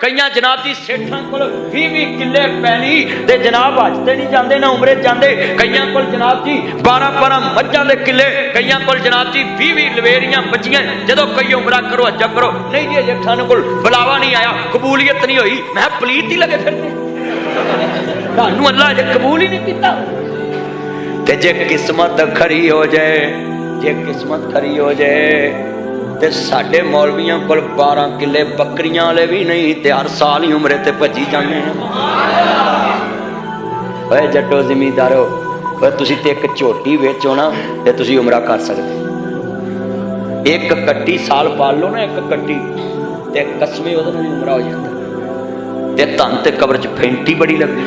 कई जनाब जी सेठां कोल 20-20 किले पैली ते जनाब हज ते नहीं जाते ना उमरे जाते, कई कोल जनाब जी 12-12 मझां दे किले, कई कोल जनाब जी 20-20 लवेरियां बचियां। जदों कई उमरा करो हज करो, नहीं जी अजे सानू कोल बुलावा नहीं आया, कबूलियत नहीं हुई। मैं पलीत ही लगे फिरते, सानू अल्लाह अजे कबूल ही नहीं कीता। ते जे किस्मत खरी हो जाए, जे किस्मत खरी हो जाए ते साडे मौलवियां कोल 12 किले बकरियां वाले भी नहीं ते हर साल ही उमरे ते भजी जाने। ओए जट्टो जिमीदारो, तुसी ते एक झोटी वेचो ना ते तुसी उमरा कर सकते। एक कट्टी साल पाल लो ना, एक कट्टी ते कसमे उहदे नाल उमरा हो जाता। ते धन ते कबर च फेंटी बड़ी लगदी,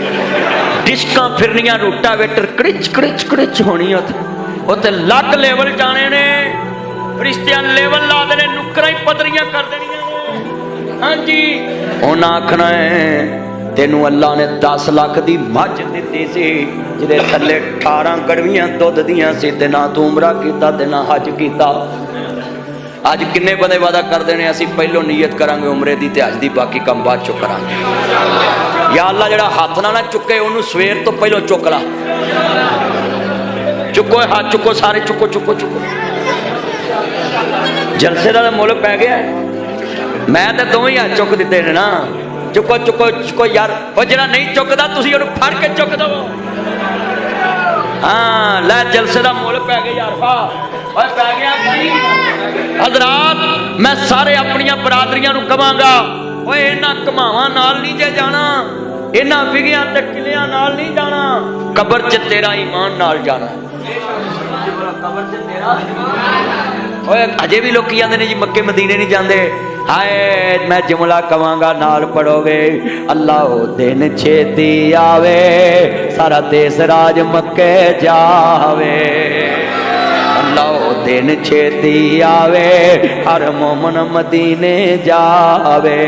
डिस्कां फिरनियां, रोटावेटर कड़िच कड़िच कड़िच होनी, उत्ते लग लेवल जाने ने, फरिश्तियां लेवल ला देने, नुकरां ही पदरियां कर देनियां। हाँ जी, उन्हां आखना है तेनू अल्लाह ने 10 लाख दी मझ दित्ती सी जिहदे थल्ले 18 गड़वियां दुध दियां सी, ते ना तू उमरा कीता ते ना हज कीता। अज किन्ने बंदे वादा करते हैं असीं पहलों नीयत करांगे उमरे दी ते हज दी, बाकी काम बाद चो करांगे। या अल्लाह जिहड़ा हथ ना चुके उन्होंने सवेर तो पहलों चुक ला। चुको हाथ चुको, सारे चुको चुको चुको। जलसे का मुल पै गया, मैं तो दोवें ही हाथ चुक दिते ने ना। चुको चुको चुको यार, और जिहड़ा नहीं चुकदा तुसीं उहनूं फड़ के चुक दो। हाँ लै जलसे का मुल पै गया यार, वाह पै गया। हज़रात मैं सारे अपनियां बरादरियां नूं कहांगा, ओए इन्हां घमावां नाल नहीं जे जाना, इन्हां विगियां ते किलियां नाल नहीं जाना, कबर च तेरा ईमान नाल जाना। कबर च तेरा ओए अजे भी लोग आंदे ने जी मक्के मदीने नहीं जाते। हाय मैं जुमला कवांगा नाल पढ़ोगे, अल्लाह दिन छेती आवे, सारा देश राज मक्के जावे। अल्लाह दिन छेती आवे, हर मोमन मदीने जावे।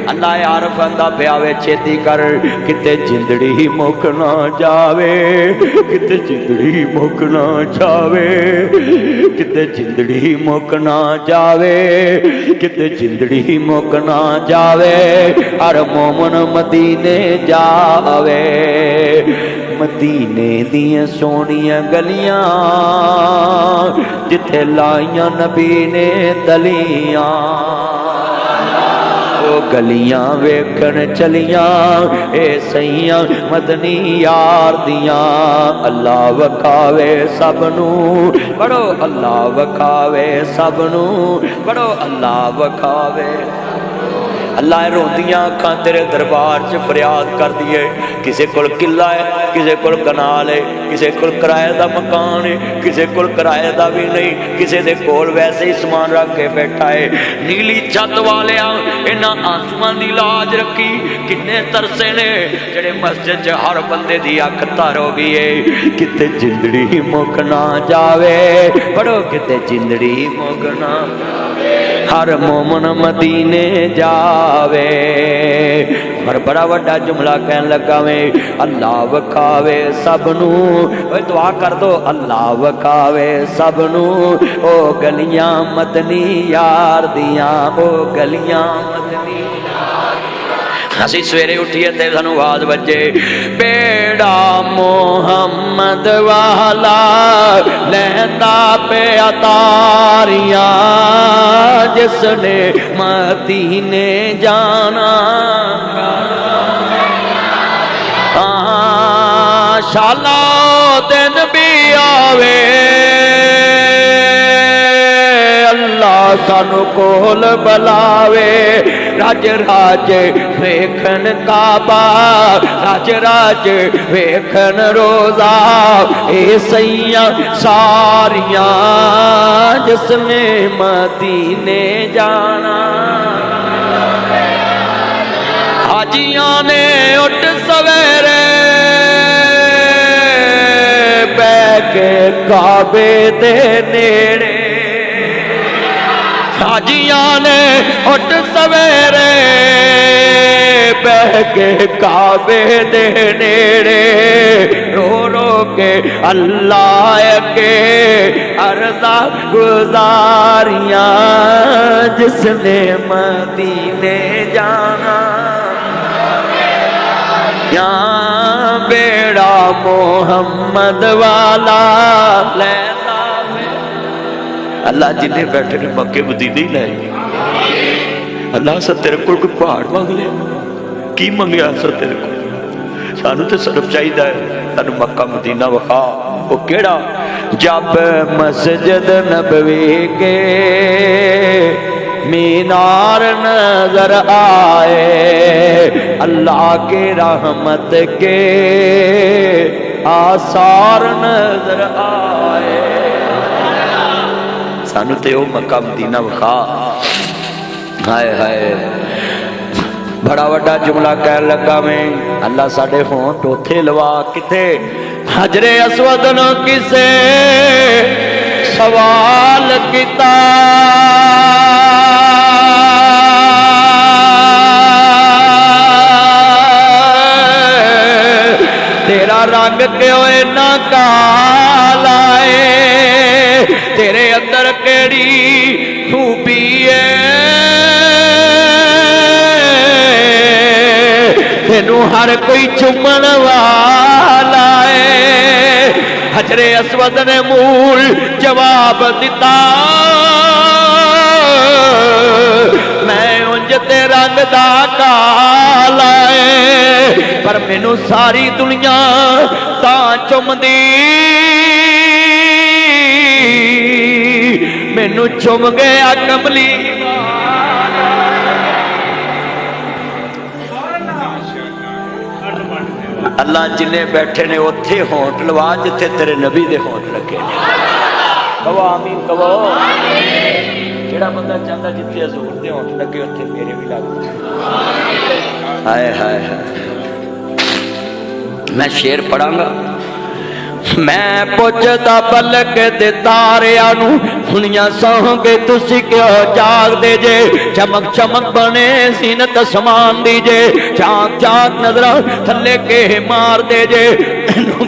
अल्लाह यार बंदा प्यावे छेती कर, किते जिंदड़ी मुक ना जावे, किते जिंदड़ी मुक ना जावे, किते जिंदड़ी मुक ना जावे, किते जिंदड़ी मुक ना जावे, हर मोमन मदीने जावे। मदीने दियां सोहणियां गलियां जिथे लाइयां नबी ने तलियां, ओ गलियां वेखण चलियां ए सईयां मदनी यार दियां। अल्लाह वखावे सबनू बड़ो, अल्लाह वखावे सबनू बड़ो, अल्लाह वखावे। अल्लाह रोंदियां अखां तेरे दरबार च फरियाद कर दिए। किसी कोल किला है, किसी कोल कनाल है, किसी कोल किराए का मकान है, किसी कोल किराए का भी नहीं, किसी दे कोल वैसे ही समान रख के बैठा है। नीली छत वाले इन्हां आंसुआं दी लाज रखी, किन्ने तरसे ने जेड़े मस्जिद च हर बंदे दी अख तर हो गई है। किते जिंदड़ी मुक ना जावे बड़ो, किते जिंदड़ी मुक ना, हर मोमन मदीने जावे। पर बड़ा वड्डा जुमला कहन लगा में, अल्लाह वखावे सबनू, दुआ कर दो, अल्लाह वखावे सबनू ओ गलियां मदनी यार दियां, ओ गलियां मदनी। असी सवेरे उठिए ते सानू आवाज बजे, बेड़ा मोहम्मद वाला लहंदा पे अतारियां, जिसने मदीने जाना शाला दिन भी आवे। अल्लाह सानू कोल बुलावे, राज राज वेखन काबा, राज राज वेखन रोजा, ए सैया सारियां जिसने मदीने जाना। हाजियां ने उठ सवेरे बैके काबे दे नेड़े, हाजियां ने उठ सवेरे बह के काबे दे नेड़े, रो रो के अल्लाह के अर्ज़ा गुजारियां, जिसने मदीने जाना। मोहम्मद वाला लैला अल्लाह जिन्हें बैठे ने मक्के मदीने ले अल्लाह सा तेरे को कोई पहाड़ मंग लिया की मंगया सा तेरे को सानू तो सिर्फ चाहिए तेन मक्का मदीना विखा वो केड़ा जब मस्जिद नबवी के मीनार नजर आए अल्लाह के रहमत के आसार नजर आए सानू ते ओ मक्का मदीना विखा हाय हाय बड़ा वड्डा जुमला कह लगा मैं अल्लाह साडे होंठ उथे लवा किथे हजरे अस्वद न किसे सवाल किता तेरा रंग क्यों इन्ना काला है तेरे अंदर केड़ी खूबी है तेनू हर कोई चुमन वाला है हजरे अस्वद ने मूल जवाब दिता मैं उंज ते रंग दा काला है पर मैनू सारी दुनिया तां चुमदी मैनू चुम गया कमली अल्लाह जिन्हें बैठे ने उत्थे होंठ लवा जिथे तेरे नबी दे होंठ लगे कहो आमीन कहो जेड़ा बंदा चाहता जिथे हजूर दे होंठ लगे उत्थे मेरे भी लग हाय हाय हाय मैं शेर पढ़ांगा मैं पुछदा पलक दे तारियां नू दुनिया सौंगे तुसी क्यों जागदे जे चमक चमक बने सीनत समान दी जे चाक चाक नजर थले के मार दे जे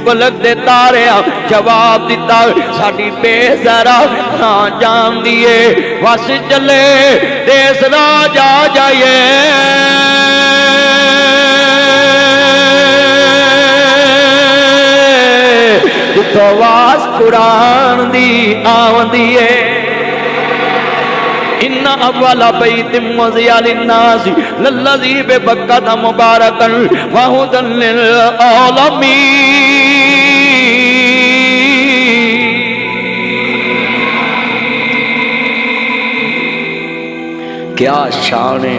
पलक दे तारियां जवाब दिता साडी बेजरा ना जान दिए वस चले देश राजा जाइए तो आवाज कुरान दी आवंदी है इन्ना अव्वला बैतिम वज़िया लिन्नास लल्लज़ी बिबक्कत मुबारकन व हुदन लिल आलमीन क्या शान है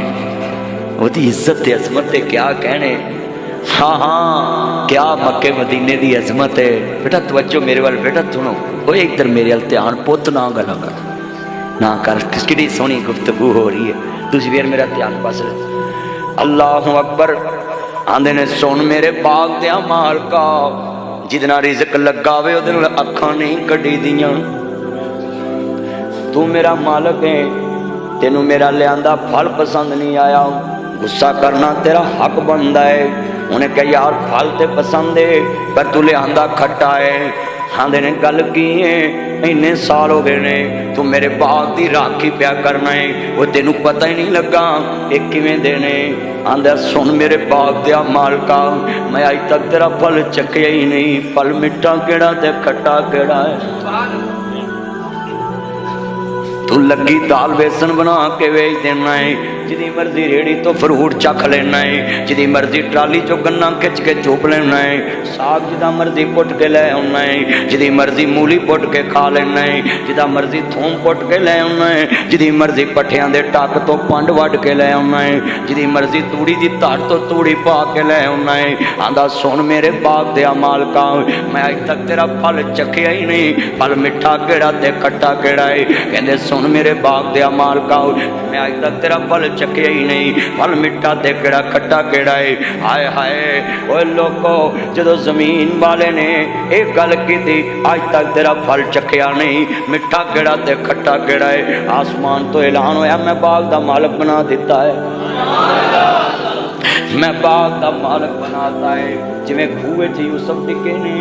ओदी इज्जत ते अजमत है क्या कहने हाँ हाँ क्या मक्के मदीने की अजमत है बेटा तवज्जो मेरे वाल बेटा सुनो वो इधर मेरे वाल ध्यान पुत ना गला कर कितनी सोहनी गुफ्तगू हो रही है तुझ फिर मेरा ध्यान पास अल्लाह अकबर आंदे ने सुन मेरे बाग दिया मालका जिदना रिज़्क लगा वे उहदे नाल अखां नहीं कड्डी दियां तू मेरा मालक है तेनू मेरा लियांदा फल पसंद नहीं आया गुस्सा करना तेरा हक बनता है उन्हें कहा यार फल तो पसंद है पर तू लियांदा खट्टा है आंदे ने गल की है इन्ने साल हो गए ने तू मेरे बाग की राखी प्या करना है वो तेनू पता ही नहीं लगा ये किवें देने आंदा सुन मेरे बाग दिया मालका मैं अज तक तेरा फल चखिया ही नहीं फल मिठा केड़ा ते खट्टा केड़ा है तू लगी दाल बेसन बना के वेच देना है जिदी मर्जी रेड़ी तो फ्रूट चख लेना है जिदी मर्जी ट्राली चो गन्ना खिंच के चुप लेना है साग जिदा मर्जी पुट के ले आना है जिदी मर्जी मूली पुट के खा लेना है जिदा मर्जी थूम पुट के ले आना है जिदी मर्जी पट्ठियां दे टक तो पंड वड के ले आना है जिदी मर्जी तूड़ी दी धड़ तो तूड़ी पा के ले आना है आंदा सुन मेरे बाग दिया मालका मैं अज तक तेरा फल चखिया ही नहीं फल मिठा केड़ा ते खट्टा केड़ा है कहंदे सुन मेरे बाग दिया मालका मैं अज तक तेरा फल चखिया ही नहीं फल मिठा ते केड़ा खट्टा केड़ा है हाय हाय ओए लोको जदों जमीन वाले ने एक गल की अज तक तेरा फल चखिया नहीं मिठा केड़ा ते खट्टा केड़ा है आसमान तो ऐलान होया मैं बाग दा मालिक बना दिता है میں باغ دا مالک بناتا ہے جویں کھوے چ یوسف ڈگے نے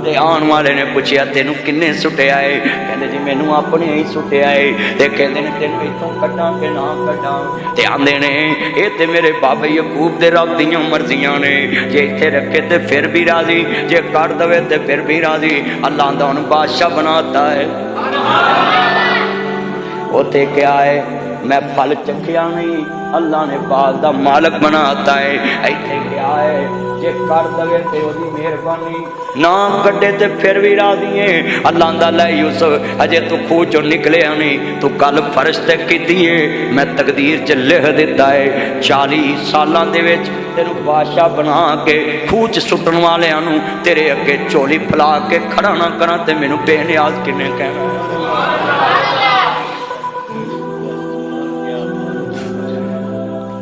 تے آن والے نے پوچھیا تینوں کنے سٹیا ہے کہندے جی مینوں اپنے ہی سٹیا ہے تے کہندے نے تینوں ایتھوں کڈاں کہ نہ کڈاں تے آندے نے اے تے میرے بابا یعقوب دے رب دیاں مرضیاں نے جے ایتھے رکھے تے پھر بھی راضی جے کڈ دے تے پھر بھی راضی اللہ دا ہن بادشاہ بناتا ہے اوتے کیا ہے میں پھل چکھیا نہیں اللہ نے باغ دا مالک بناتا ہے ایتھے کیا ہے جے کر دے تے اودی مہربانی نہ کڈے تے پھر بھی راضی ہے اللہ دا لے یوسف اجے تو کھو چوں نکلیا نہیں تو کل فرش تے کیتی ہے میں تقدیر چ لکھ دیتا ہے 40 سالاں دے وچ تینوں بادشاہ بنا کے کھو چ سٹن والیاں نوں تیرے اگے چولی پھلا کے کھڑا نہ کراں تے مینوں بے نیاز کنے کہنا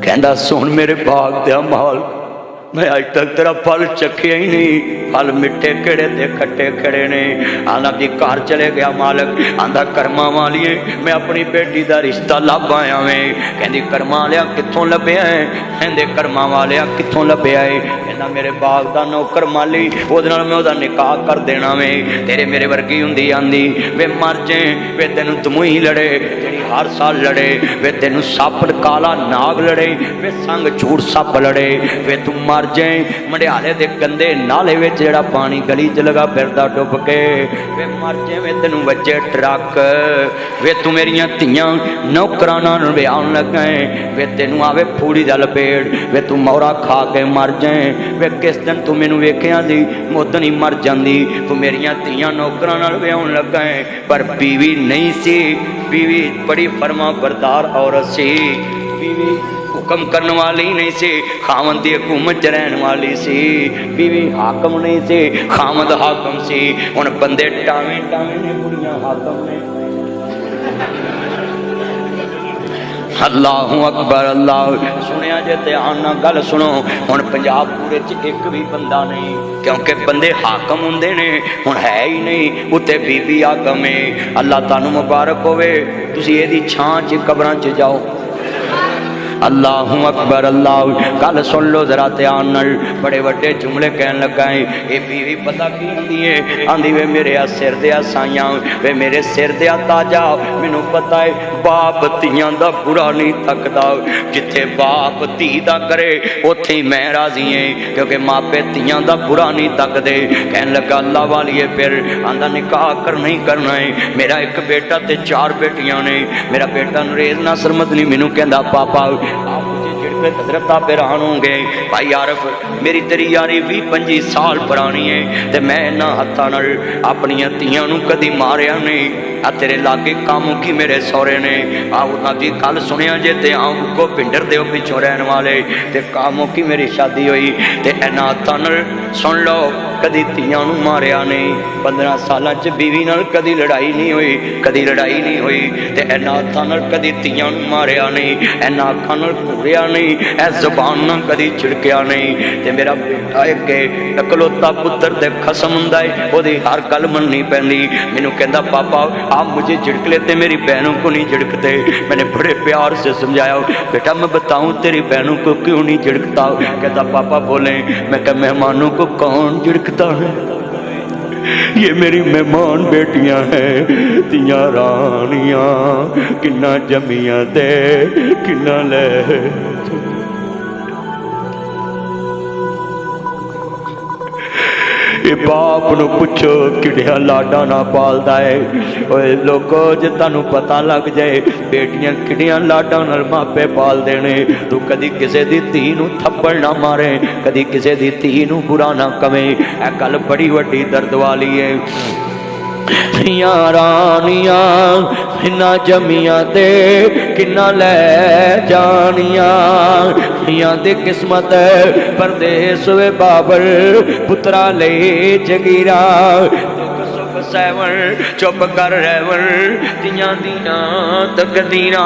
کہندا سن میرے باغ دیا مال میں آج تک تیرا پھل چکھیا ہی نہیں پھل مٹھے کڑے تے کھٹے کھڑے نے آنا جی گھر چلے گیا مالک آندا کرما والیے میں اپنی بیٹی دا رشتہ لب آیا میں کہندی کرما والیا کتھوں لبیا ہے کہندے کرما والیا کتھوں لبیا ہے کہندا میرے باغ دا نوکر مالی اودے نال میں اودا نکاح کر دینا میں تیرے میرے ورگی ہوندی آندی وے مر جائیں وے تینوں دموئی لڑے جڑی ہر سال لڑے وے تینوں سپ کالا ناگ لڑے وے سنگ جھوٹ سپ لڑے وے تو مر جائیں منڈیالے دے گندے نالے وچ جڑا پانی گلی چ لگا پھردا ڈب کے وے مر جائیں وے تینوں وجے ٹرک وے تو میریاں تیاں نوکراں نال بیان لگائیں وے تینوں آوے پھوڑی دا لپیڑ وے تو مورا کھا کے مر جائیں وے کس دن تو مینوں ویکھیاں دی مودن ہی مر جاندی تو میریاں تیاں نوکراں نال بیان لگائیں پر بیوی نہیں سی بیوی بڑی فرما بردار عورت سی بیوی حکم کرنے والی نہیں سی خاوند دی حکومت رہن والی سی بیوی حاکم نہیں سی خاوند حاکم سی ان بندے ٹاویں ٹاویں نے بڑیاں حاکم نے اللہ اکبر اللہ سنیا جے تے آنا گل سنو ہن پنجاب پورے چ ایک بھی بندہ نہیں کیونکہ بندے حاکم ہوندے نے ہن ہے ہی نہیں اتے بی بی حاکم ہے اللہ تانوں مبارک ہوے تسی اے دی چھاں چ قبراں چ جاؤ اللہ اکبر اللہ گل سن لو ذرا دھیان نال بڑے بڑے جملے کہن لگا ہے اے بیوی پتہ کی ہوندی ہے آندی وے میرے سر دیا سائیاں وے میرے سر دیا تاجا مینوں پتہ ہے باپ تیاں دا برا نہیں تکدا جتھے باپ تی دا کرے اوتھے ہی میں راضی ہاں کیونکہ ماپے تیاں دا برا نہیں تکدے کہن لگا اللہ والیے پھر آندا نکاح کرنا ہی کرنا ہے میرا ایک بیٹا تے 4 بیٹیاں نے میرا بیٹا نریز ناصر مدنی مینوں کہندا پاپا آپ مجھے جڑکے حضرت پیران ہوں گے بھائی عارف میری تیری یاری 20-25 سال پرانی ہے تے میں نہ ہتھاں نال اپنی تیاں نوں کدی ماریا نہیں آ تیرے لاگے کاموں کی میرے سورے نے آؤ نا جی کل سنیا جے تے آؤں کو پنڈر دیو پیچھوں رہن والے تے کاموں کی میری شادی ہوئی تے اینا ہتھاں نال سن لو کدی تیاں نوں ماریا نہیں 15 سالاں چ بیوی نال کدی لڑائی نہیں ہوئی کدی لڑائی نہیں ہوئی تے اینا ہتھاں نال کدی تیاں نوں ماریا نہیں اینا اکھاں نال گھوریا نہیں اے زبان نال کدی چھڑکیا نہیں تے میرا بیٹا ایک اکلوتا پتر تے قسم ہوندا ہے اودی ہر گل مننی پیندی مینوں کہندا پاپا آپ مجھے جھڑک لیتے میری بہنوں کو نہیں جھڑکتے میں نے بڑے پیار سے سمجھایا بیٹا میں بتاؤں تیری بہنوں کو کیوں نہیں جھڑکتا کہتا پاپا بولیں میں کہ مہمانوں کو کون جھڑکتا ہے یہ میری مہمان بیٹیاں ہیں تیاں رانیاں کنا جمیاں دے کنا لے باپ نو پوچھو کڑیا لاڈا نہ پالدا ہے اوے لوگو جے تانوں پتہ لگ جائے بیٹیاں کڑیاں لاڈا نال ماپے پال دینے تو کدی کسے دی دھی نوں تھپڑ نہ مارے کدی کسے دی دھی نوں برا نہ کہے اے گل بڑی وڈی درد والی ہے رانیاں کنا جمیاں دے کنا لے جانیاں دے قسمت پردیس وے بابر پترا لے جگیرا सैवन चुप कर रहवन तियां दियां तकदीरां।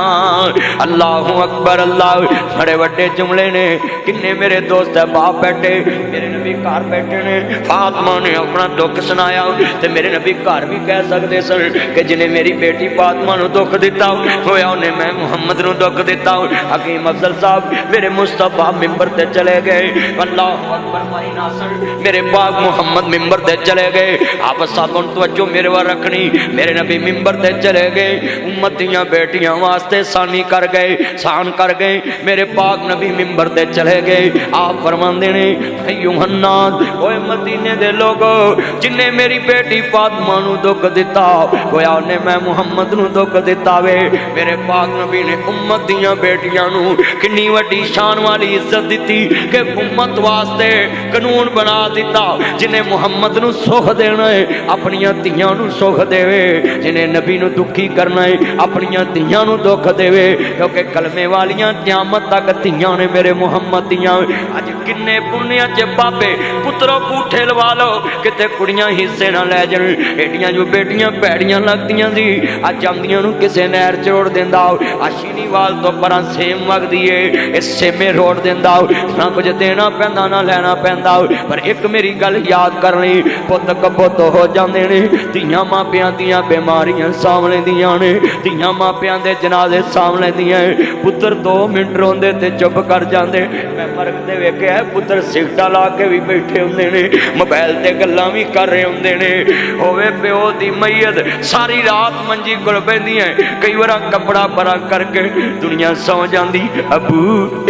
अल्लाहु अकबर अल्लाह। बड़े वड्डे जुमले ने। किन्ने मेरे दोस्त है बाप बैठे, मेरे नबी घर बैठे ने। फातिमा ने अपना दुख सुनाया ते मेरे नबी घर भी कह सकते सन कि जिन्हें मेरी बेटी फातिमा नूं दुख दिता होया उन्हें मैं मुहम्मद नूं दुख दिता। हकीम अफजल साहब मेरे मुस्तफा मिंबर ते चले गए। अल्लाहु अकबर माई नासर मेरे पाक मुहम्मद मिंबर ते चले गए। आप सातों तवज्जो मेरे वाल रखनी। मेरे नबी मिंबर ते चले गए, उम्मत दियां बेटियां वास्ते सानी कर गए, सान कर गए। मेरे पाक नबी मिंबर ते चले गए। आप फरमांदे ने अय्युहन्नास, ओए मदीने दे लोगो, जिन्ने मेरी बेटी फातिमा नूं दुख दिता होया उन्हें मैं मुहम्मद नूं दुख दिता वे। मेरे पाक नबी ने उम्मत दियां बेटियां नूं किन्नी वड्डी शान वाली इज्जत दिती कि उम्मत वास्ते कानून बना दिता, जिन्हें मुहम्मद नूं सुख देना है अपनियां धीआं नूं सुख देवे, जिन्हें नबी नूं दुखी करना है अपनियां धीआं नूं दुख देवे। क्योंकि कलमे वालियां क़यामत तक धीआं ने मेरे मुहम्मद दियां। अज किन्ने पुण्य च बाबे पुत्रों पूठे लवा लो किते कुड़ियां हिस्से ना लै जाण। एडियां जो बेटियां भैड़ियां लगदियां सी अज आंदियां नूं किसे नहर छोड़ दिंदा, आशीनीवाल तो परां सेम वगदी है इस सेमे रोड़ दिंदा, ना कुछ देना पैंदा ना लैना पैंदा। पर एक मेरी गल याद करनी, पुत कपुत हो जांदे ने, धीआं मापियां दियां बीमारियां साम लैंदियां ने, धीआं मापियां दे जनाजे साम लैंदियां। पुत्र 2 मिनट रोंदे ते चुप कर जांदे। मैं मरग ते वेखिआ पुत्र सिगटा ला के भी बैठे हुंदे ने, मोबाइल ते गल्लां भी कर रहे हुंदे ने। होवे प्यो दी मैयत सारी रात मंजी कोल पैंदी है, कई बार कपड़ा परा करके दुनिया सौ जाती। अबू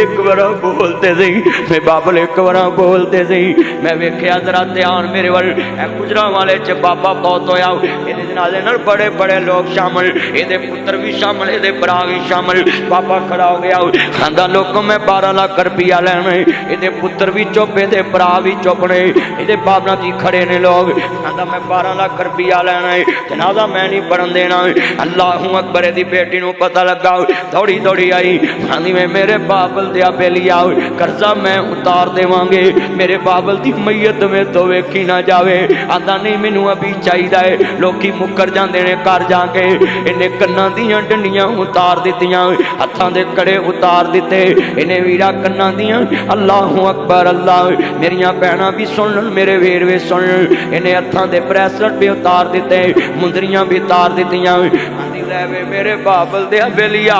एक बार बोलते सही, मैं बाबल एक बार बोलते सही। मैं वेख्या जरा ध्यान मेरे वाल, गुजरा वाले च बाबा बहुत होया, इहदे जनाजे नाल बड़े बड़े लोग शामिल, इहदे पुत्र भी शामिल, इहदे भरा भी शामिल। बाबा खड़ा हो गया, आंदा लोगों मैं 12 लाख रुपया लैना है। इहदे पुत्र भी चुप, इहदे भरा भी चुप ने, इहदे बाबा जी खड़े ने लोग। आंदा मैं 12 लाख रुपया लैना है, जनाजा मैं नहीं पढ़न देना। अल्लाहू अकबर दी बेटी नूं पता लगा, दौड़ी दौड़ी आई, आंदी मैं मेरे बाबल दिया बेलिया कर्जा मैं उतार देवांगे, मेरे बाबल दी मैयत में तो वेखी ना जावे। आंदा नहीं मैनू अभी चाहिदा है। लोकी मुकर जांदे ने घर जाके, इन्हें कन्नां दियां डंडियां उतार दित्तियां, हत्थां दे कड़े उतार दिते, इन्हें वीरा कन्नां दियां। अल्लाहू अकबर अल्लाह। मेरियां भैणां भी सुन, मेरे वीर भी सुन, इन्हें हत्थां दे ब्रेसलेट भी उतार दिते, मुंदरियां भी उतार दित्तियां। आंदी लै वे मेरे बाबल दिया बेलिया,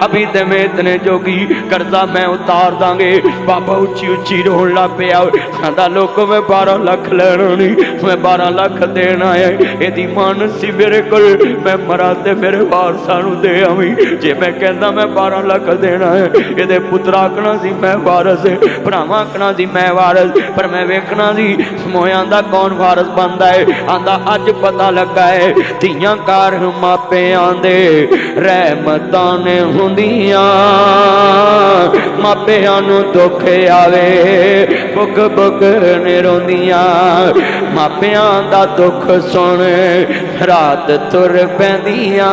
अभी ते मैं इतने जोगी कर्जा मैं उतार दांगे। बाबा उच्ची उच्ची रोन लग पिया, आंदा लोको मैं 12 लाख लेना नहीं, मैं 12 लाख देना है। यदि मन सी मेरे को मैं मरा ते मेरे वारसां नूं दे आवी, जे मैं कहंदा मैं 12 लाख देना है, इहदे पुत्रा आखना सी मैं वारस, भरावां आखना सी मैं वारस, पर मैं वेखना सी मोयां दा कौन वारस बनदा है। आंदा अज पता लगा है धीआं घर मापियां दे रहमतां ने हुंदियां, मापियां नूं दुख आवे बुक बुक ने रोंदियां। मापियां दा दुख सुन रात तुर पैंदियां,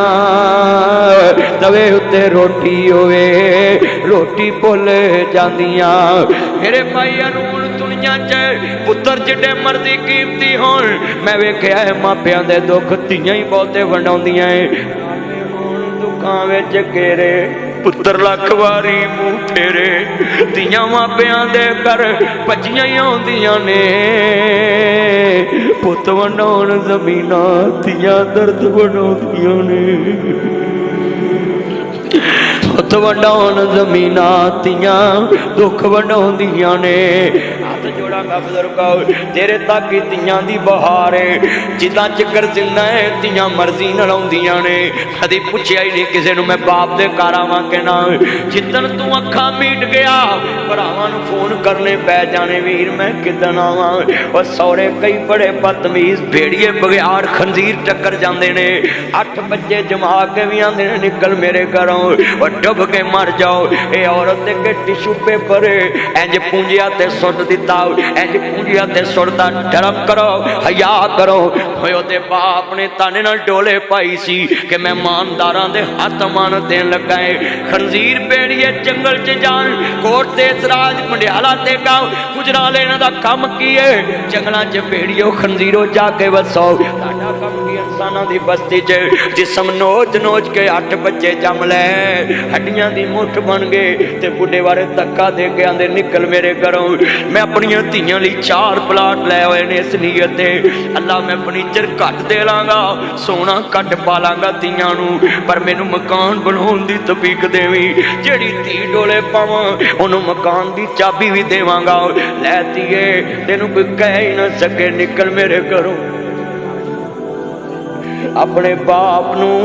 तवे उत्ते रोटी होवे रोटी भुल जांदियां। मेरे भाई अनून दुनिया च पुत्र जिड्डे मर्जी कीमती होण, मैं वेखिआ है मापियां दे दुख धीआं ही बहुते वंडाउंदियां है। दुखां विच घेरे पुत्र लख वारी मूंह फेरे, धीआं मापियां दे घर भज्जियां ही आउंदियां ने। पुत वंडाउण ज़मीनां, धीआं दर्द वंडाउंदियां ने। पुत वंडाउण ज़मीनां, धीआं दुख वंडाउंदियां ने। हाथ जोड़ांगा बुजुर्गो, तेरे तक ही धीआं दी बहार है, जिदा चिकर जिंदा है धीआं मर्जी नाल आउंदियां ने। कदी पुछिया ही नहीं किसी नूं मैं बाप दे घर आवां कि ना। जिद्दन तू अखां मीट गया भरावां नूं फोन करने पै जाने, वीर मैं किदन आवां। और सौरे कई बड़े बदतमीज भेड़िए बगियाड़ खंजीर टक्कर जांदे ने, 8 बजे जमा के भी आंदे ने निकल मेरे घरों, और डुब के मर जाओ। ये औरत के टिशू पेपर इंज पूंजिया ते सुट दिता, इंज पूंजिया ते सुरदा शर्म करो हया करो। ओदे बाप ने ताने नाल डोले पाई सी कि मेहमानदारां दे हथ मन देन लगा है। खंजीर बेड़िए जंगल च जान कोट ते सराज मंडियाला ते गांव गुजरा लेने दा काम की है। जंगलां च बेड़ियो खंजीरो जाके वसो साडा काम की इंसानां दी बस्ती च जिस्म नोच नोच के 8 बच्चे जम ले हड्डियां दी मुठ बन गए ते बुढ़े वाले धक्का दे के आंदे निकल मेरे घरों। मैं अपनियां धीयां लई 4 प्लाट लै होए ने इस नीयत ते अल्लाह मैं फर्नीचर घट दे लांगा सोना घट पा लांगा धीयां नूं पर मैनू मकान बनाउण दी तौफीक देवी। जेड़ी धी डोले पावां ओनू मकान दी चाबी भी देवांगा। लै धीए तैनू कोई कह ही ना सके निकल मेरे घरों। अपने बाप नूं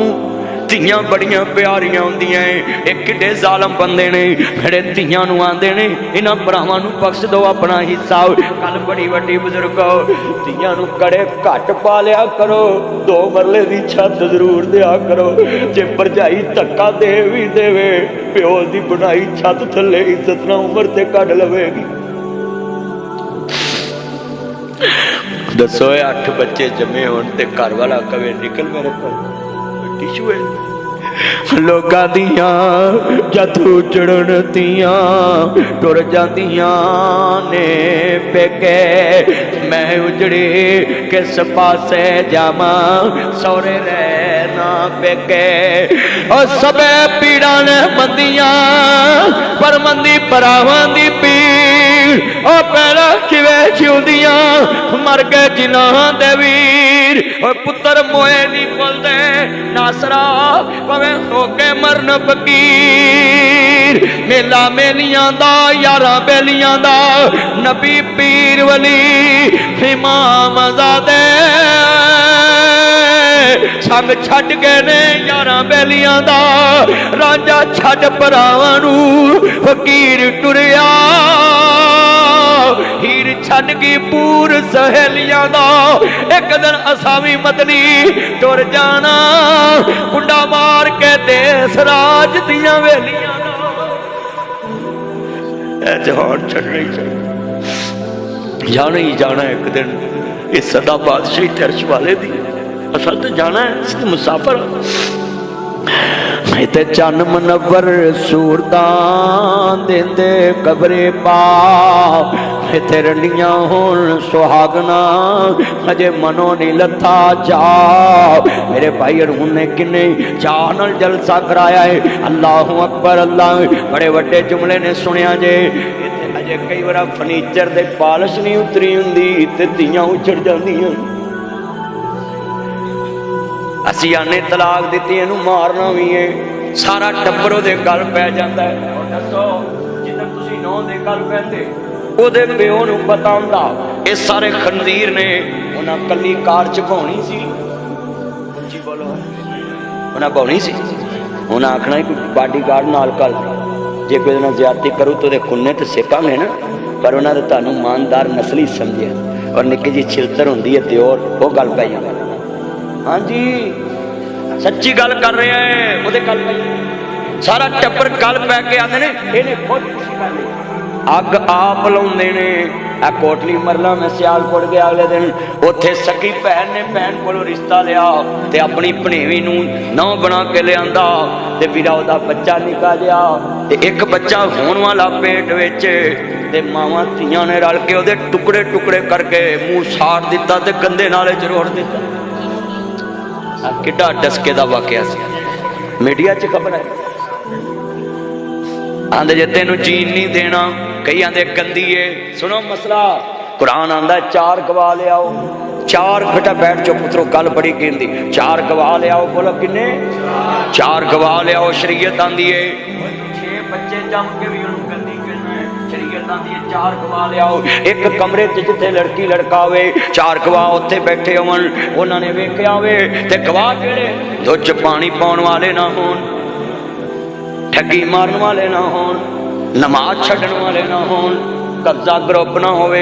धीयां बड़ियां प्यारियां हुंदियां ए किड्डे जालम बंदे ने मेरे धीयां नूं आंदे ने इन्हां भरावां नूं बख्श दो अपना हिस्सा। कल बड़ी वड्डी बुजुर्गो धीयां नूं कड़े घट पा लिया करो 2 मरले दी छत जरूर दिया करो। जे भरजाई धक्का दे भी देवे प्यो दी बनाई छत थल्ले इज्जत ना उम्र ते कढ लवेगी। दसो 8 बच्चे जमे होण ते घर वाला कवे निकल मेरे घर टिशू है। लोगां दियां जदू चढ़न दियां टुर जांदियां ने पेके मैं उजड़ी किस पासे जावां सौरे रहना पेके। और सबे पीड़ां ने मंदियां पर मंदी भरावां दी पीड़ ओ पैरा किवें छिउंदियां मर गए जिन्हां दे वीर। और पुत्र मोए नी बोलदे नासरा पवे हो के मरन फकीर। मेला मेलियां दा यारां बेलियां दा नबी पीर वली इमाम ज़ादे संग छड्ड गए ने यारां बेलियां दा रांझा छड्ड भरावां नूं फकीर टुरिया। हीर छड्ड गई पूर सहेलियां दा एक दिन असां भी मदनी टुर जाना कुंडा मार के देस राज दियां वेलियां दा जहान छड्डना ही चाहिए। जाना ही जाना एक दिन इस सदा बादशाही तरश वाले दी असल तो जाना है सिर्फ मुसाफर। मैं ते चन मनवर सूरतां देंदे कबरे पा इत्थे रंडियां होण सुहागना अजे मनो नहीं लथा जा। मेरे भाई अरहुन ने किन्ने चाह नाल जलसा कराया है। अल्लाहु अकबर अल्लाह बड़े वड्डे जुमले ने सुनिया जे। अजे कई बार फर्नीचर दे पालिश नहीं उतरी हुंदी ते धीयां उछड़ जांदियां। असी आने तलाक दिती इनू मारना भी है सारा टब्बर उहदे गल पै जांदा है। और दसो जिद्दन तुसीं नौं दे गल पैंदे उहदे प्यो नूं पता हुंदा ये सारे खंजीर ने उन्हां कल्ली कार चुकाउणी सी। जी बोलो उन्हां पाउणी सी उन्हां आखना कोई बाडी गार्ड नाल कर जे कोई नाल ज्यादती करू तो उहदे खुन्ने ते सेकांगे ना। पर उन्हां ने तुहानूं ईमानदार नस्ली समझिया और निक्की जी छिलतर हुंदी है ते और गल पै जांदी। हाँ जी सच्ची गल कर रहे हैं वो गल सारा टब्बर गल पै के आते ने इन्हें खुद अग आप लाउंदे ने। कोटली मरला में सियालकोट गया अगले दिन उत्थे सकी भैन ने भैन कोलों रिश्ता लिया ते अपनी भनेवी नूं नौं बना के लियांदा ते वीरा उहदा बच्चा निका जिहा ते एक बच्चा होण वाला पेट विच ते मावां धीआं ने रल के उहदे टुकड़े टुकड़े करके मूँह साड़ दिता ते गंदे नाले च रोड़ दिता। किड्डा डसके दा वाकया सी मीडिया च खबर है। आंदे जे तेनू जीन नहीं देना कई आंदे गंदी है। सुनो मसला कुरान आंदा 4 गवाह ले आओ 4 बेटा बैठ जाओ पुत्रो गल बड़ी कीमती 4 गवाह ले आओ। बोलो किन्ने 4 गवाह ले आओ। शरीयत आंदी है 6 बच्चे जम के भी उन्होंने गंदी कहना है। शरीयत आंदी है 4 गवाह ले आओ। एक कमरे च जिथे लड़की लड़का होवे 4 गवाह उत्थे बैठे होवन उन्होंने वेख्या होवे ते गवाह किहड़े दुध च पानी पाउण वाले ना होण ठगी मारन वाले ना होण नमाज छड्डण वाले ना होण कब्जा ग्रुप ना होवे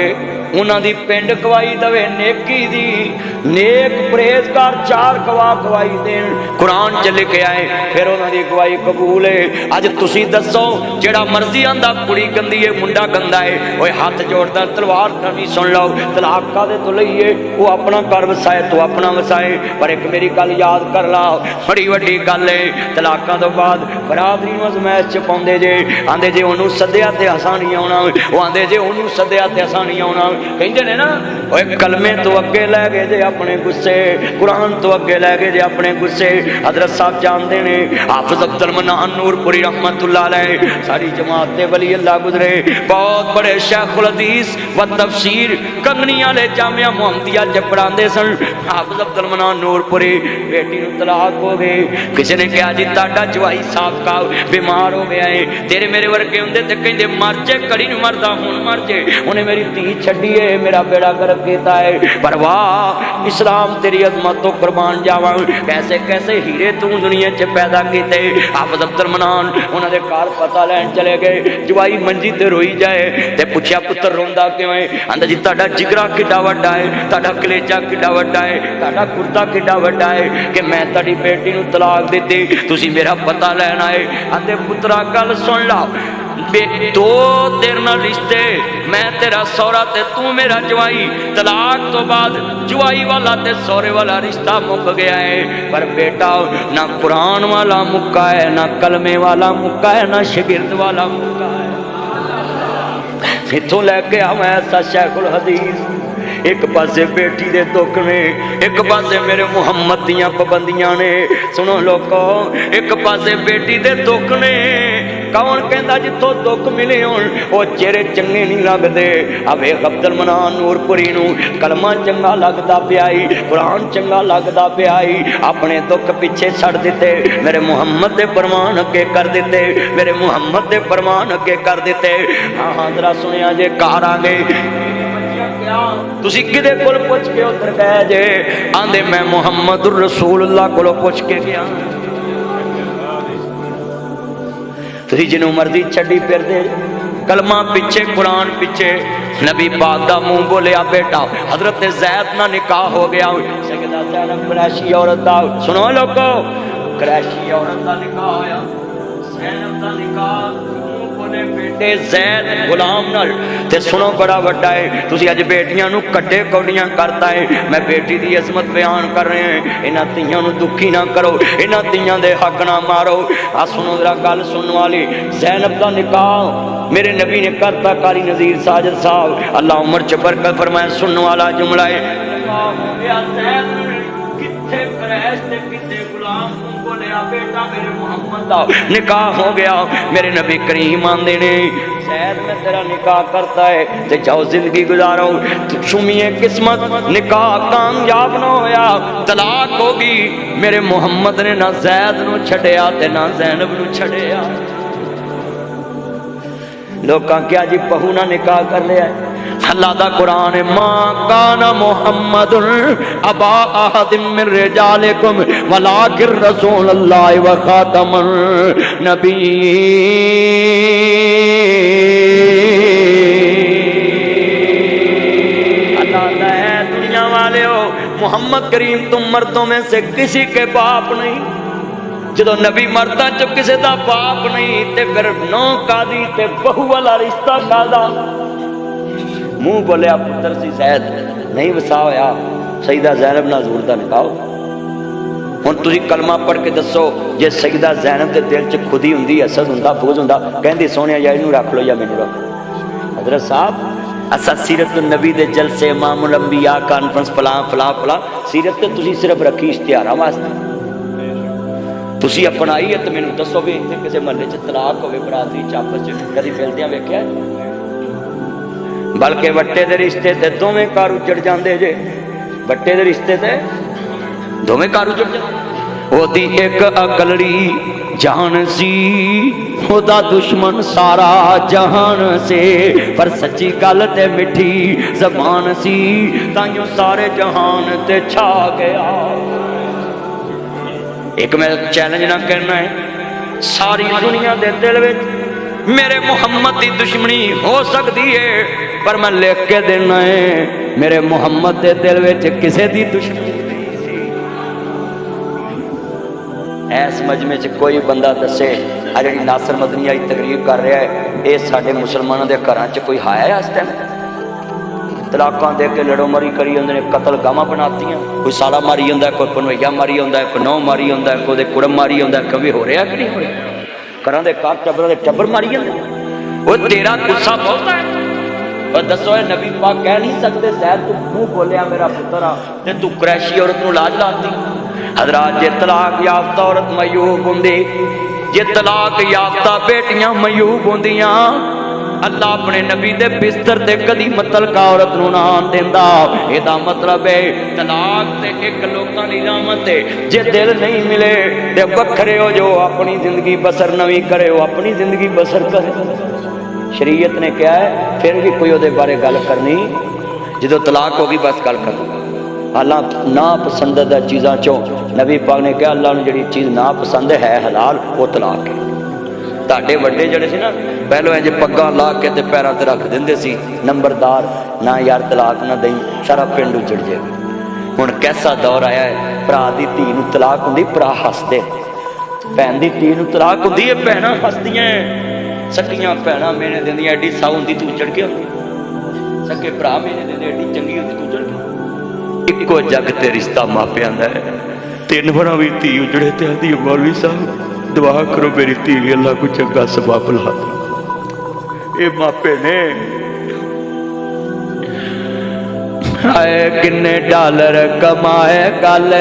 उन्हां दी पिंड गवाही दवे नेकी दी, नेक परहेजगार चार गवाह गवाही देन, कुरान च लिखे आए फिर उन्हां दी गवाही कबूल है। अज तुसीं दसो जेड़ा मर्जी आंदा कुड़ी गंदी है मुंडा गंदा है, ओए हाथ जोड़दा तलवार नहीं सुन लो, तलाक कादे तो लईए, वो अपना घर वसाए तो अपना वसाए। पर एक मेरी गल याद कर ला, बड़ी वड्डी गल है, तलाकां तो बाद बरादरी नूं अजमैश च पाउंदे जे, आंदे जे ओनू सद्दिया ते असां नहीं आउणा, वो आंदे जे ओनू सद्दिया ते असां नहीं आउणा। कहिंदे ने ना ओए कलमे तो अगे लै गए जे अपने गुस्से, कुरान तो अगे लै गए जे अपने गुस्से। हजरत साहब जानते ने हाफिज अब्दुल मन्नान नूरपुरी रहमतुल्लाह अलैह सारी जमात दे वली अल्लाह गुजरे, बहुत बड़े शेखुल हदीस व तफसीर कंगनी वाले जामिया मुहम्मदिया च पढ़ाते सन। हाफिज अब्दुल मन्नान नूरपुरी बेटी नूं तलाक हो गए, किसी ने कहा जी ताड़ा जवाई साहब का बीमार हो गया है, तेरे मेरे वर्गे होंदे ते कहंदे मर जे, कड़ी नहीं मरदा हुण मर जे, उन्हें मेरी धी छड्डी है, मेरा बेड़ा गर्क कीता है। पर वाह इस्लाम तेरी अजमत तो कुर्बान जावां, कैसे कैसे हीरे तू दुनिया च पैदा कीते। हाफिज अब्दुल मन्नान उन्हां दे घर पता लैन चले गए, जवाई मंजी ते रोई जाए ते पुछया पुत्र रोंदा क्यों है? आंदा जी ताड़ा जिगरा किड्डा वड्डा है, ताड़ा कलेजा किड्डा वड्डा है, ताड़ा कुर्ता किड्डा वड्डा है कि मैं ताड़ी बेटी नूं तलाक दित्ती, तुसीं मेरा पता लैन आए। आंदे पुत्रा गल सुन ला, दो तेरे नाल रिश्ते, मैं तेरा सौरा ते तू मेरा जवाई, तलाक तो बाद जवाई वाला ते सौरे वाला रिश्ता मुक गया है। पर बेटा ना कुरान वाला मुक्का है, ना कलमे वाला मुक्का है, ना शिगिर्द वाला मुक्का है। इत्थों लैके आवां ऐसा शेखुल हदीस, एक पासे बेटी दे दुख ने, एक पासे मेरे मुहम्मद दियां पाबंदियां ने। सुनो लोको, एक पासे बेटी दे दुख ने, कौन कहंदा जिथों दुख मिले होण वो चेहरे चंगे नहीं लगदे। अबे अब्दुल मन्नान नूरपुरी नूं कलमा चंगा लगदा पिया, कुरान चंगा लगदा पिया, अपने दुख पीछे छड़ दिते, मेरे मुहम्मद दे फरमान अगे कर दिते, मेरे मुहम्मद दे फरमान अगे कर दिते। हाँ जरा सुनिया जे घर आ गए, तुसी किदे कोल पुछ के उधर गए जे? आंदे मैं मुहम्मद रसूलुल्लाह कोलों पुछ के गया। तुसी जिन्हों मर्जी छड्डी फिरदे, कलमा पिछे कुरान पिछे, नबी पाक दा मुंह बोलिया बेटा हजरत ज़ैद ना निकाह हो गया, सैयदा ज़ैनब कुरैशी औरत दा। सुनो लोगो, कुरैशी औरत दा निकाह होया, ज़ैनब दा निकाह बेटे ज़ैद गुलाम नाल। ते सुनो बड़ा वड्डा है, तुसी अज बेटियां नूं कड्डे कौड़ियां करता है। मैं बेटी दी अजमत बयान कर रहे हैं, इन्हां धीआं नूं दुखी ना करो, इन्हां धीआं दे हक ना मारो। आ सुनो जरा गल सुनने वाली, ज़ैनब दा निकाह मेरे नबी ने करता कारी नज़ीर साजिद साहब अल्लाह उम्र च बरकत फरमाए। सुनने वाला जुमला है, किथे क्रैश ते किथे गुलाम बोलिया बेटा मेरे मुहम्मद दा निकाह हो गया। मेरे नबी करीम आंदे ने ज़ैद में तेरा निकाह करता है ते जाओ जिंदगी गुजारो। शुमिए किस्मत, निकाह कामयाब ना होया, तलाक होगी। मेरे मुहम्मद ने ना ज़ैद नूं छड्डिया ते ना ज़ैनब नूं छड्डिया। लोकां क्या जी बहू ना निकाह कर लिया। अल्लाह दा कुरान है, मां काना मुहम्मदुन अबा अहदिम मिन रिजालिकुम वलाकिर रसूलुल्लाह व खातमुन नबीय्यीन। अल्लाह दा है दुनिया वाले हो, मोहम्मद करीम तुम मर्दों में से किसी के बाप नहीं। जदों नबी मर्दां च किसी दा बाप नहीं ते फिर नौ कादी ते बहू वाला रिश्ता कादा? मुंह बोलिया पुत्र सी ज़ैद नहीं वसा होया, सईदा ज़ैनब नाल हज़ूर दा निकाह। हुण तुसीं कलमा पढ़ के दसो, जे सईदा ज़ैनब दे दिल च खुदी हुंदी, असद हुंदा, बुग़्ज़ हुंदा, कहंदी सोहणिया या इहनूं रख लो या मैनूं रख लो। हज़रत साहब असा सीरत नबी दे जलसे इमामुल अंबिया कॉन्फ्रेंस फलां फलां फलां सीरत ते तुसीं सिर्फ रखी इश्तिहारां वास्ते। तुसीं अपनाई है तो मैनूं दसो भी इत्थे किसी महल्ले च तलाक होवे, बरादरी च आपस च कदी मिलदियां वेख्या? बल्कि वट्टे दे रिश्ते ते दोवें घर उजड़ जांदे जे, वट्टे दे रिश्ते ते दोवें घर उजड़ जांदे। ओदी एक अकलड़ी जान सी, ओदा दुश्मन सारा जहान से, पर सच्ची गल ते मिठी जबान सी, ताइयों सारे जहान ते छा गया। एक मैं चैलेंज ना करना है, सारी दुनिया दे दिल विच میرے محمد دی دشمنی ہو سکتی ہے پر میں لکھ کے دینا ہے میرے محمد دے دل وچ کسے دی دشمنی نہیں سی۔ ایس مجمع چ کوئی بندہ دسے آ جڑی ناصر مدنی آئی تقریر کر رہا ہے اے ساڈے مسلمانوں دے گھراں چ کوئی ہے اس ٹائم؟ طلاقاں دے کے لڑو مری کری ہوندے نے، قتل گاواں بناتی ہیں، کوئی ساڑا ماری ہوندا ہے، کوئی پنویا ماری ہوندا ہے، کوئی نو ماری ہوندا ہے، کوئی کڑم ماری ہوندا ہے، کبھی ہو رہا کہ نہیں ہو رہا؟ گھراں دے کار ٹبراں دے ٹبر ماری ہوندے۔ وہ تیرا غصہ بہت ہے اور دسو اے نبی پاک کہہ نہیں سکتے زید تو منہ بولیا میرا پتر آ تے تو قریشی عورت نو لاج لاتی؟ حضرات جے طلاق یافتہ عورت میوب ہوندی، جے طلاق یافتہ بیٹیاں میوب ہوندیاں، اللہ اپنے نبی دے بستر تے کدی متلقہ عورت نو نہ دیندا۔ اے دا مطلب ہے طلاق تے ایک لوکاں دی رحمت ہے، جے دل نہیں ملے تے وکھرے ہو جو اپنی زندگی بسر نویں کرے ہو، اپنی زندگی بسر کرے۔ شریعت نے کیا ہے پھر بھی کوئی دے بارے گل کرنی، جدو طلاق ہوگی بس گل کر اللہ ناپسندیدہ چیزاں چوں نبی پاک نے کہا اللہ نے جڑی چیز ناپسند ہے حلال وہ طلاق ہے۔ تاڈے وڈے جڑے سی نا پہلو انج پگاں لا کے تے پیراں تے رکھ دیندے سی نمبردار نہ یار طلاق نہ دئی سارا پنڈ اجڑ جائے۔ ہن کیسا دور آیا ہے بھرا دی دھی نوں طلاق ہوندی بھرا ہسدے، بہن دی دھی نوں طلاق ہوندی ہے بہناں ہسدیاں، سکیاں بہناں مینے دیندیاں ایڈی ساؤ ہوندی تو اجڑ گیا، سکے بھرا مینے دیندے ایڈی چنگی ہوندی تو اجڑ گیا۔ اکو جگ تے رشتہ ماپیاں دا ہے، تین بڑا بھی دھی اجڑے تے آدھی مولوی صاحب دعا کرو میری دھی اللہ کو چنگا سبب لا دے۔ اے ماپے نے اے کنے ڈالر کمائے گل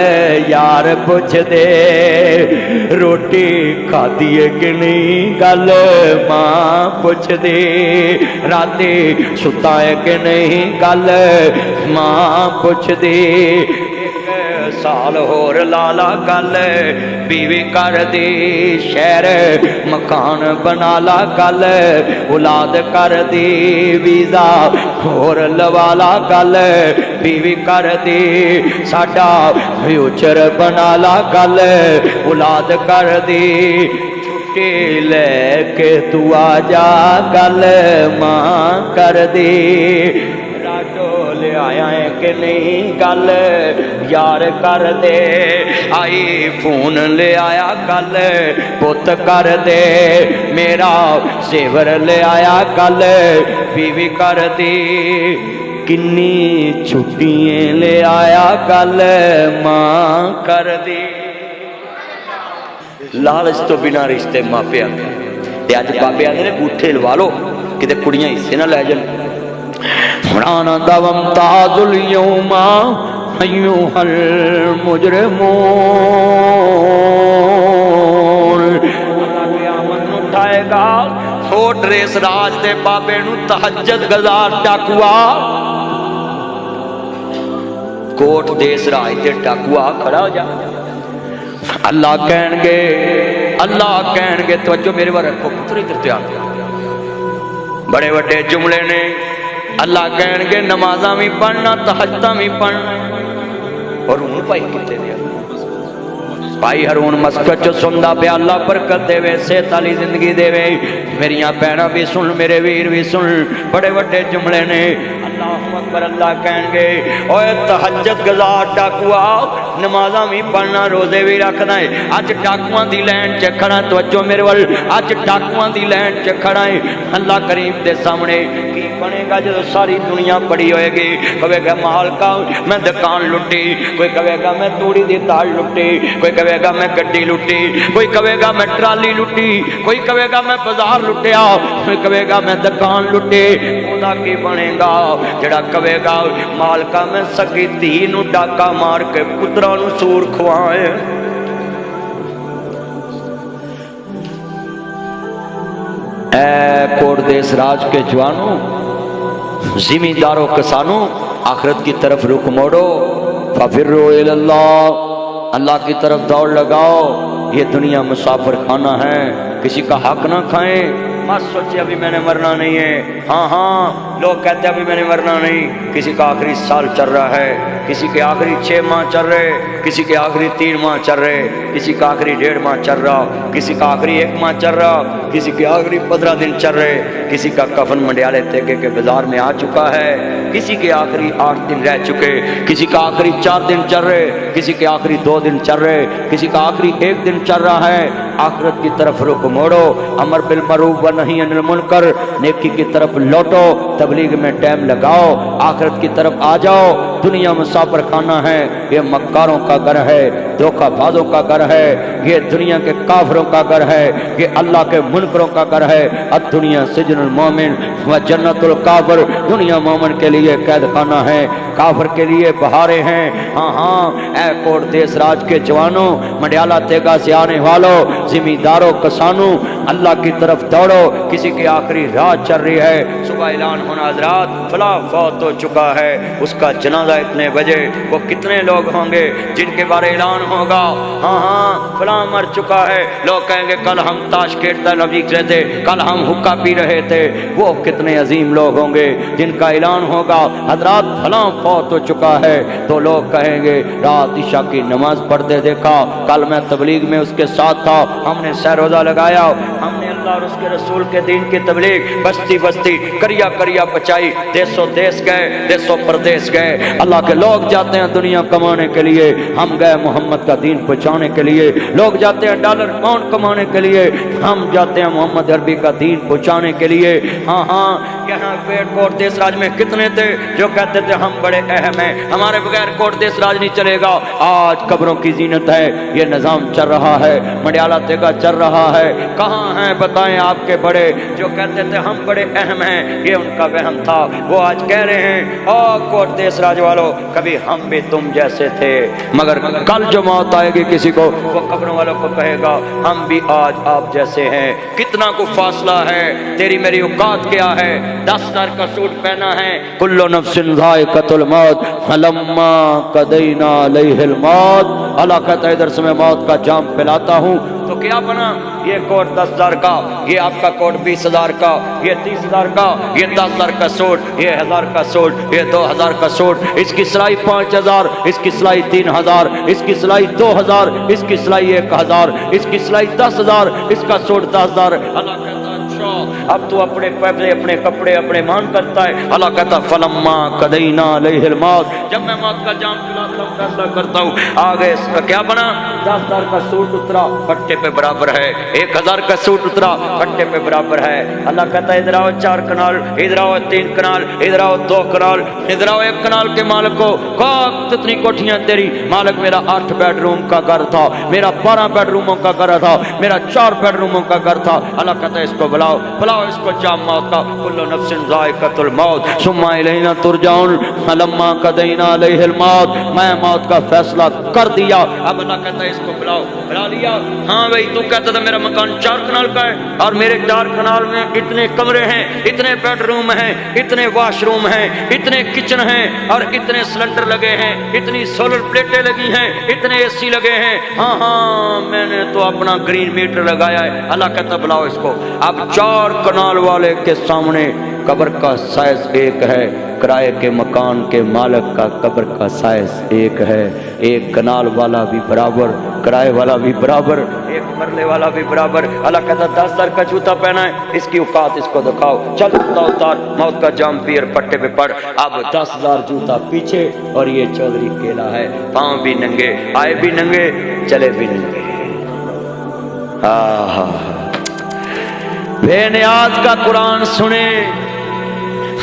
یار پوچھ دے، روٹی کھادی ہے کہ نہیں گل ماں پوچھ دے، راتی ستا ہے کہ نہیں گل ماں پوچھ دے، سال ہور لالا گل بیوی کر دی، شہر مکان بنا لا گل اولاد کر دی، ویزا ہور لوالا گل بیوی کر دی، ساڈا فیوچر بنا لا گل اولاد کر دی، چھٹی لے کے تو آ جا گل ماں کر دی، لے آیا ہے کہ نہیں گل یار کر دے، آئی فون لے آیا گل پت کر دے، میرا زیور لے آیا گل بیوی کر دی، کنی چھٹیاں لے آیا گل ماں کر دی۔ لالچ تو بنا رشتے ماپے آتے تے اج بابے آتے نے بوٹھے لوا لو کتے کڑیاں حصے نہ لے جان۔ فرانا دوم تاج اليوم ایوہ المجرمون، قیامت اٹھائے گا کوٹ ریس راج دے بابے نو تہجد گزار ڈاکوا، کوٹ دیس راج دے ڈاکوا کھڑا ہو جا، اللہ کہن گے توجہ میرے بار رکھو پتر ادھر تیار، بڑے وڈے جملے نے، اللہ کہن گے نمازاں بھی پڑھنا تہجداں بھی پڑھنا، اور ہوں بھائی کتے دیا بھائی ہرون مسکت چو سندا پہ اللہ برکت دے وے صحت والی زندگی دے وے، میریاں بہناں بھی سن میرے ویر بھی سن، بڑے وڈے جملے نے، اللہ اکبر اللہ کہن گے اوے تہجد گزار ڈاکوا نمازاں بھی پڑھنا روزے بھی رکھنا ہے، اج ڈاکواں دی لین چ کھڑا توجہ میرے ول، اج ڈاکواں دی لین چ کھڑا ہے، اللہ کریم دے سامنے کی بنے گا جب ساری دنیا پڑی ہوئے گی، کہے گا مالکا میں دکان لٹی، کوئی کہے گا میں توڑی دی دال لٹی، کوئی کہے گا میں گڈی لٹی، کوئی کہے گا میں ٹرالی لٹی، کوئی کہے گا میں بازار لٹیا، کوئی کہے گا میں دکان لٹی، خدا کی بنے گا جڑا کہے گا مالکا میں سکی دھی نو ڈاکا مار کے پتراں نو سور کھوائے۔ اے کوٹ دیس راج کے جوانوں، زمینداروں کسانوں، آخرت کی طرف رخ موڑو، ففروا الی اللہ، اللہ کی طرف دوڑ لگاؤ، یہ دنیا مسافر خانہ ہے، کسی کا حق نہ کھائیں، مت سوچے ابھی میں نے مرنا نہیں ہے۔ ہاں ہاں لوگ کہتے ہیں ابھی میں نے مرنا نہیں، کسی کا آخری سال چل رہا ہے، کسی کے آخری 6 ماہ چل رہے، کسی کے آخری 3 ماہ چل رہے، کسی کا آخری 1.5 ماہ چل رہا، کسی کا آخری 1 ماہ چل رہا، کسی کے آخری 15 دن چل رہے، کسی کا کفن منڈیالے تیکے کے بازار میں آ چکا ہے، کسی کے آخری 8 دن رہ چکے، کسی کا آخری 4 دن چل رہے، کسی کے آخری 2 دن چل رہے، کسی کا آخری 1 دن چل رہا ہے۔ آخرت کی طرف رخ موڑو، امر بالمعروف و نہی عن المنکر، نیکی کی طرف لوٹو، تبلیغ میں ٹائم لگاؤ، آخرت کی طرف آ جاؤ۔ دنیا مسافر خانہ ہے، یہ مکاروں کا گھر ہے، دھوکہ بازوں کا گھر ہے، یہ دنیا کے کافروں کا گھر ہے، یہ اللہ کے منکروں کا گھر ہے۔ الدنیا سجن المومن و جنت الکافر، دنیا مومن کے لیے قید خانہ ہے، کافر کے لیے بہاریں ہیں۔ ہاں ہاں اے کوٹ دیس راج کے جوانوں، منڈیالہ تیگا سے آنے والوں، زمینداروں، کسانوں، اللہ کی طرف دوڑو۔ کسی کی آخری رات چل رہی ہے، صبح اعلان ہونا حضرات فلاں فوت ہو چکا ہے، اس کا جنازہ اتنے بجے، وہ کتنے لوگ ہوں گے جن کے بارے اعلان ہوگا ہاں ہاں فلاں مر چکا ہے، لوگ کہیں گے کل ہم تاش کھیلتے رہے تھے، کل ہم حقہ پی رہے تھے، وہ کتنے عظیم لوگ ہوں گے جن کا اعلان ہوگا حضرات فلاں فوت ہو چکا ہے، تو لوگ کہیں گے رات عشاء کی نماز پڑھتے دیکھا، کل میں تبلیغ میں اس کے ساتھ تھا، ہم نے سہ روزہ لگایا، ہم نے اللہ اور اس کے رسول کے دین کی تبلیغ بستی بستی کریا کریا بچائی، دیسوں دیس گئے، دیسوں پردیس گئے۔ اللہ کے لوگ جاتے ہیں دنیا کمانے کے لیے، ہم گئے محمد کا دین پہنچانے کے لیے۔ لوگ جاتے ہیں ڈالر پاؤنڈ کمانے کے لیے، ہم جاتے ہیں محمد عربی کا دین پہنچانے کے لیے۔ ہاں ہاں یہاں کوٹ دیس راج میں کتنے تھے جو کہتے تھے ہم بڑے اہم ہیں، ہمارے بغیر کوٹ دیس راج نہیں چلے گا۔ آج قبروں کی زینت ہے، یہ نظام چل رہا ہے، منڈیالہ تیگا چل رہا ہے۔ کہاں ہیں بتائیں آپ کے بڑے جو کہتے تھے ہم بڑے اہم ہیں؟ یہ ان کا وہم تھا، وہ آج کہہ رہے ہیں او کوٹ دیس راج والوں کبھی ہم بھی تم جیسے تھے، مگر کل جو موت آئے گی کسی کو، وہ قبروں والوں کو کہے گا ہم بھی آج آپ جیسے ہیں۔ کتنا کو فاصلہ ہے، تیری میری اوقات کیا ہے؟ 10,000 کا سوٹ پہنا ہے، کل نفس ذائقۃ الموت فلما قضینا علیہ الموت، اللہ کہتا ہے ادھر سے میں موت کا جام پلاتا ہوں۔ تو کیا بنا؟ یہ کوٹ 10,000 کا، یہ آپ کا کوٹ 20,000 کا، یہ 30,000 کا، یہ 10,000 کا سوٹ، یہ 1,000 کا سوٹ، یہ 2,000 کا سوٹ، اس کی سلائی 5,000، اس کی سلائی 3,000، اس کی سلائی 2,000، اس کی سلائی 1,000، اس کی سلائی 10,000، اس کا سوٹ 10,000۔ اللہ کہتا ہے اچھا اب تو اپنے پیسے اپنے کپڑے اپنے مان کرتا ہے۔ اللہ کہتا فلما قضینا علیہ الموت، جب میں موت کا جام پلاتا ہوں فیصلہ کرتا ہوں، آگے اس کا کیا بنا؟ 10,000 کا سوٹ اترا پٹے پہ برابر ہے، 1,000 کا سوٹ اترا پٹے پہ برابر ہے۔ اللہ کہتا ہے ادھر آؤ 4 کنال، ادھر آؤ 3 کنال، ادھر آؤ 2 کنال، ادھر آؤ 1 کنال کے مالک کو کتنی کوٹھیاں تیری؟ مالک میرا 8 بیڈ روم کا گھر تھا، میرا 12 بیڈ روموں کا گھر تھا، میرا 4 بیڈ روموں کا گھر تھا۔ اللہ کہتا ہے اس کو بلاؤ بلاؤ اس کو جام موت کا، کل نفس ذائقۃ الموت ثم الینا ترجعون فلما قضینا علیہ الموت، میں موت کا فیصلہ کر دیا۔ اب اللہ کہتا ہے اس کو بلاؤ، بلا لیا۔ ہاں بھائی تو کہتا تھا میرا مکان 4 کنال کا ہے اور میرے 4 کنال میں اتنے کمرے ہیں، اتنے بیڈ روم ہیں، اتنے واش روم ہیں، اتنے کچن ہیں اور اتنے سلنڈر لگے ہیں، اتنی سولر پلیٹیں لگی ہیں، اتنے اے سی لگے ہیں۔ ہاں ہاں میں نے تو اپنا گرین میٹر لگایا ہے۔ اللہ کہتا بلاؤ اس کو۔ اب 4 کنال والے کے سامنے قبر کا سائز ایک ہے، کرائے کے مکان کے مالک کا قبر کا سائز ایک ہے، 1 کنال والا بھی برابر، کرائے والا بھی برابر، 1 مرلے والا بھی برابر۔ اللہ کہتا 10,000 کا جوتا پہنا ہے، اس کی اوقات اس کو دکھاؤ، چل جوتا اتار، موت کا جام پیر پٹے پہ پڑ۔ اب 10,000 جوتا پیچھے اور یہ چودھری کیلا ہے، پاؤں بھی ننگے، آئے بھی ننگے، چلے بھی ننگے۔ بے نیاز کا قرآن سنیں،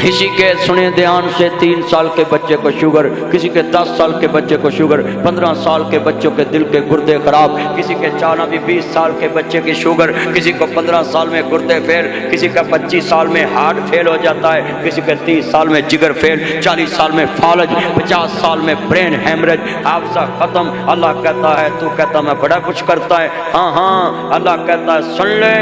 کسی کے سنے دھیان سے 3 سال کے بچے کو شوگر، کسی کے 10 سال کے بچے کو شوگر، 15 سال کے بچوں کے دل کے گردے خراب، کسی کے چانا بھی 20 سال کے بچے کی شوگر، کسی کو 15 سال میں گردے فیل، کسی کا 25 سال میں ہارٹ فیل ہو جاتا ہے، کسی کے 30 سال میں جگر فیل، 40 سال میں فالج، 50 سال میں برین ہیمریج، حافظہ ختم۔ اللہ کہتا ہے تو کہتا میں بڑا کچھ کرتا ہے۔ ہاں ہاں اللہ کہتا ہے سن لے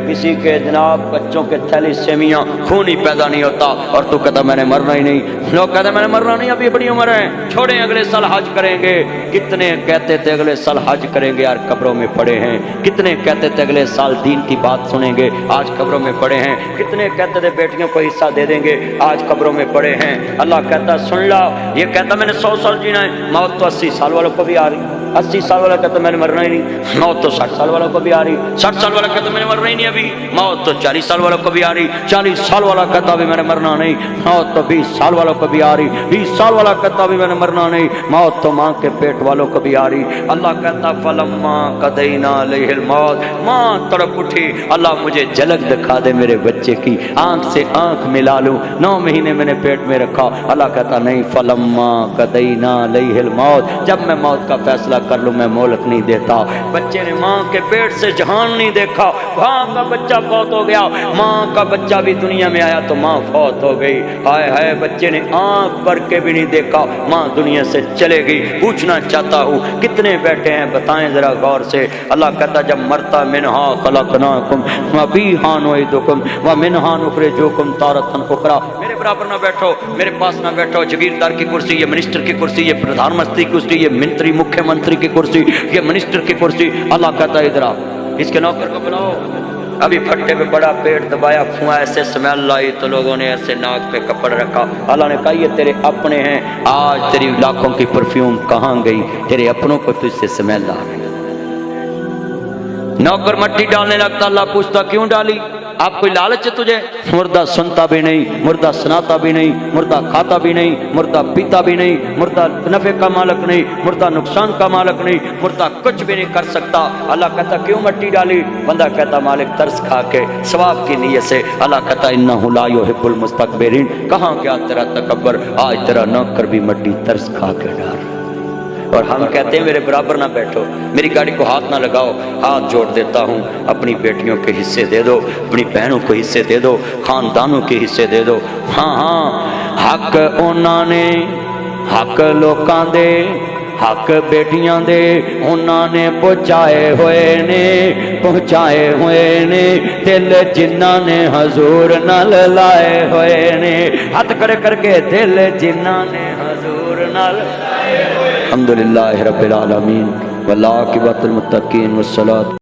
کسی کے جناب بچوں کے تھیلیسیمیا خون ہی پیدا نہیں ہوتا اور تو کہتا میں نے مرنا ہی نہیں. لوگ کہتے ہیں میں نے مرنا نہیں, ابھی بڑی عمر ہے, چھوڑیں اگلے سال حج کریں گے. کتنے کہتے تھے اگلے سال حج کریں گے, یار قبروں میں پڑے ہیں. کتنے کہتے تھے اگلے سال دین کی بات سنیں گے, آج قبروں میں پڑے ہیں. کتنے کہتے تھے بیٹیوں کو حصہ دے دیں گے, آج قبروں میں پڑے ہیں. اللہ کہتا سن لا, یہ کہتا میں نے 100 سال جینا ہے, موت تو 80 سال والوں کو بھی آ رہی. 80 سال والا کہتا میں نے مرنا ہی نہیں, موت تو 60 سال والوں کو بھی آ رہی. 60 سال والا کہتا میں نے مرنا ہی نہیں ابھی, موت تو 40 سال والوں کو بھی آ رہی. 40 سال والا کہتا بھی میں نے مرنا نہیں, موت تو 20 سال والوں کو بھی آ رہی. 20 سال والا کہتا بھی میں نے مرنا نہیں, موت تو ماں کے پیٹ والوں کو بھی آ رہی. اللہ کہتا فلما قضینا علیہ الموت, ماں تڑپ اٹھی, اللہ مجھے جھلک دکھا دے میرے بچے کی, آنکھ سے آنکھ ملا لوں, 9 مہینے میں نے پیٹ میں رکھا. اللہ کہتا نہیں فلما قضینا علیہ الموت, جب میں موت کا فیصلہ کر لوں میں مہلت نہیں دیتا. بچے نے ماں کے پیٹ سے جہان نہیں دیکھا, ماں کا بچہ فوت ہو گیا. ماں کا بچہ بھی دنیا میں آیا تو ماں فوت ہو گئی. ہائے ہائے, بچے نے آنکھ بھر کے بھی نہیں دیکھا, ماں دنیا سے چلے گئی. پوچھنا چاہتا ہوں کتنے بیٹھے ہیں بتائیں ذرا غور سے. اللہ کہتا جب مرتا منہا خلقناکم وفیہا نعیدکم ومنہا نخرجکم تارۃ اخری. میرے برابر نہ بیٹھو, میرے پاس نہ بیٹھو. جگیردار کی کرسی, یہ منسٹر کی کرسی, یہ پردھان منتری کی کرسی, یہ منتری مکھیہ منتری کی کرسی, یہ منسٹر کی کرسی. اللہ کہتا ہے ادھر آ, اس کے نوکر کو بلاؤ. ابھی پھٹے پہ بڑا پیٹ دبایا, پھواں ایسے سمیل آئی تو لوگوں نے ایسے ناک پہ کپڑ رکھا. اللہ نے کہا یہ تیرے اپنے ہیں, آج تیری لاکھوں کی پرفیوم کہاں گئی, تیرے اپنوں کو تجھ سے سمیل آ رہی. نوکر مٹی ڈالنے لگتا, اللہ پوچھتا کیوں ڈالی, آپ کوئی لالچ ہے تجھے؟ مردہ سنتا بھی نہیں, مردہ سناتا بھی نہیں, مردہ کھاتا بھی نہیں, مردہ پیتا بھی نہیں, مردہ نفع کا مالک نہیں, مردہ نقصان کا مالک نہیں, مردہ کچھ بھی نہیں کر سکتا. اللہ کہتا کیوں مٹی ڈالی؟ بندہ کہتا مالک ترس کھا کے ثواب کی نیت سے. اللہ کہتا انہ لا یحب المستکبرین. کہاں گیا تیرا تکبر, آج تیرا نوکر بھی مٹی ترس کھا کے ڈال. اور ہم کہتے ہیں میرے برابر نہ بیٹھو, میری گاڑی کو ہاتھ نہ لگاؤ. ہاتھ جوڑ دیتا ہوں, اپنی بیٹیوں کے حصے دے دو, اپنی بہنوں کو حصے دے دو, خاندانوں کے حصے دے دو. ہاں ہاں, حق انہاں نے, حق لوکاں دے, حق بیٹیاں دے, انہاں نے پہنچائے ہوئے نے, پہنچائے ہوئے نے, دل جنہاں نے حضور نال لائے ہوئے نے. ہاتھ کر کر کے دل جنہاں نے حضور نال لائے ہوئے. الحمدللہ رب العالمین والعاقبۃ للمتقین والصلاۃ